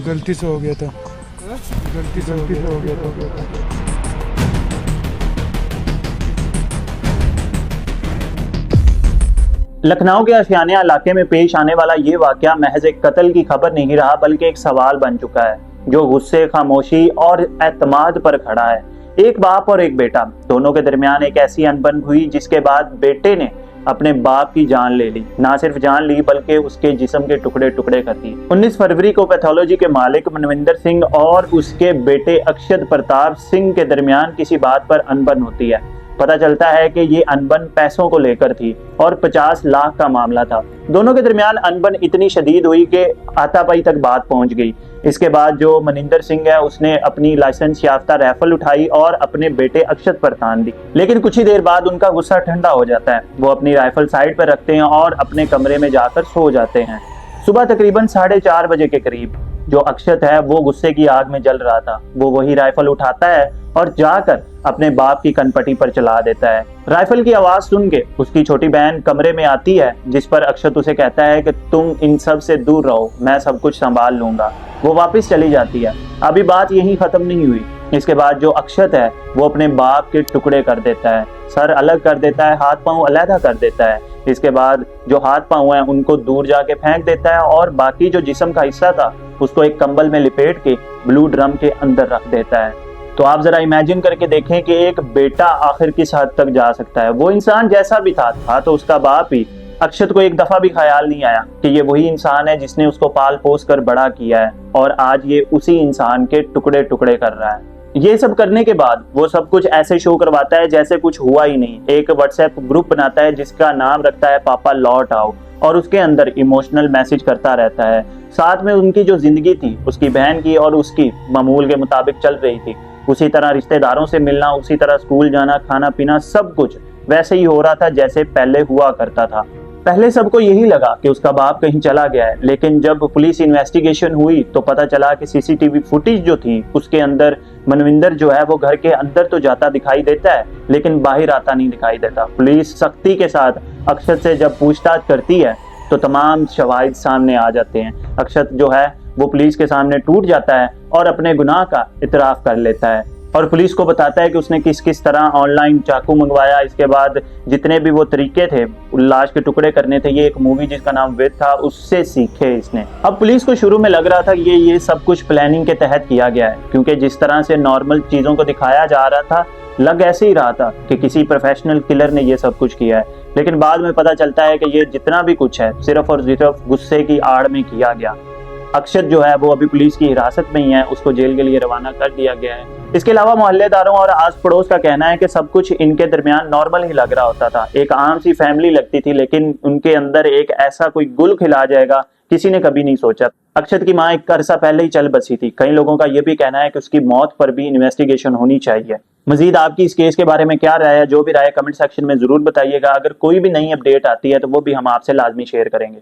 गलती से हो गया था। गलती से हो गया था। लखनऊ के आशियाना इलाके में पेश आने वाला ये वाकया महज एक कत्ल की खबर नहीं रहा, बल्कि एक सवाल बन चुका है जो गुस्से, खामोशी और एतमाद पर खड़ा है। एक बाप और एक बेटा, दोनों के दरमियान एक ऐसी अनबन हुई जिसके बाद बेटे ने अपने बाप की जान ले ली। ना सिर्फ जान ली बल्कि उसके जिस्म के टुकड़े टुकड़े कर दिए। 19 फरवरी को पैथोलॉजी के मालिक मनविंदर सिंह और उसके बेटे अक्षत प्रताप सिंह के दरमियान किसी बात पर अनबन होती है। पता चलता है कि ये अनबन पैसों को लेकर थी और 50 लाख का मामला था। दोनों के दरमियान अनबन इतनी शदीद हुई कि हाथापाई तक बात पहुंच गई। इसके बाद जो मनिंदर सिंह है उसने अपनी लाइसेंस याफ्ता राइफल उठाई और अपने बेटे अक्षत पर तान दी। लेकिन कुछ ही देर बाद उनका गुस्सा ठंडा हो जाता है। वो अपनी राइफल साइड पर रखते हैं और अपने कमरे में जाकर सो जाते हैं। सुबह तकरीबन 4:30 बजे के करीब जो अक्षत है वो गुस्से की आग में जल रहा था। वो वही राइफल उठाता है और जाकर अपने बाप की कनपटी पर चला देता है। राइफल की आवाज सुन के उसकी छोटी बहन कमरे में आती है, जिस पर अक्षत उसे कहता है कि तुम इन सब से दूर रहो, मैं सब कुछ संभाल लूंगा। वो वापस चली जाती है। अभी बात यहीं खत्म नहीं हुई। इसके बाद जो अक्षत है वो अपने बाप के टुकड़े कर देता है, सर अलग कर देता है, हाथ पांव अलहदा कर देता है। इसके बाद जो हाथ पांव हैं उनको दूर जाके फेंक देता है और बाकी जो जिस्म का हिस्सा था उसको एक कंबल में लिपेट के ब्लू ड्रम के अंदर रख देता है। तो आप जरा इमेजिन करके देखें कि एक बेटा आखिर किस हद तक जा सकता है। वो इंसान जैसा भी था तो उसका बाप ही। अक्षत को एक दफा भी ख्याल नहीं आया कि ये वही इंसान है जिसने उसको पाल पोस कर बड़ा किया है और आज ये उसी इंसान के टुकड़े टुकड़े कर रहा है। ये सब करने के बाद वो सब कुछ ऐसे शो करवाता है जैसे कुछ हुआ ही नहीं। एक व्हाट्सएप ग्रुप बनाता है जिसका नाम रखता है पापा लौट आओ और उसके अंदर इमोशनल मैसेज करता रहता है। साथ में उनकी जो जिंदगी थी उसकी बहन की और उसकी मामूल के मुताबिक चल रही थी। उसी तरह रिश्तेदारों से मिलना, उसी तरह स्कूल जाना, खाना पीना, सब कुछ वैसे ही हो रहा था जैसे पहले हुआ करता था। पहले सबको यही लगा कि उसका बाप कहीं चला गया है, लेकिन जब पुलिस इन्वेस्टिगेशन हुई तो पता चला कि सीसीटीवी फुटेज जो थी उसके अंदर मनविंदर जो है वो घर के अंदर तो जाता दिखाई देता है लेकिन बाहर आता नहीं दिखाई देता। पुलिस सख्ती के साथ अक्षत से जब पूछताछ करती है तो तमाम शवाहिद सामने आ जाते हैं। अक्षत जो है वो पुलिस के सामने टूट जाता है और अपने गुनाह का इतराफ कर लेता है और पुलिस को बताता है कि उसने किस किस तरह ऑनलाइन चाकू मंगवाया। इसके बाद जितने भी वो तरीके थे लाश के टुकड़े करने थे, ये एक मूवी जिसका नाम वेद था उससे सीखे इसने। अब पुलिस को शुरू में लग रहा था ये सब कुछ प्लानिंग के तहत किया गया है, क्योंकि जिस तरह से नॉर्मल चीजों को दिखाया जा रहा था लग ऐसे ही रहा था कि किसी प्रोफेशनल किलर ने ये सब कुछ किया है। लेकिन बाद में पता चलता है कि ये जितना भी कुछ है सिर्फ और सिर्फ गुस्से की आड़ में किया गया। अक्षत जो है वो अभी पुलिस की हिरासत में ही है, उसको जेल के लिए रवाना कर दिया गया है। इसके अलावा मोहल्लेदारों और आस पड़ोस का कहना है कि सब कुछ इनके दरमियान नॉर्मल ही लग रहा होता था, एक आम सी फैमिली लगती थी, लेकिन उनके अंदर एक ऐसा कोई गुल खिला जाएगा किसी ने कभी नहीं सोचा। अक्षत की मां एक अरसा पहले ही चल बसी थी। कई लोगों का यह भी कहना है कि उसकी मौत पर भी इन्वेस्टिगेशन होनी चाहिए। मजीद आपकी इस केस के बारे में क्या राय है, जो भी राय कमेंट सेक्शन में जरूर बताइएगा। अगर कोई भी नई अपडेट आती है तो वो भी हम आपसे लाजमी शेयर करेंगे।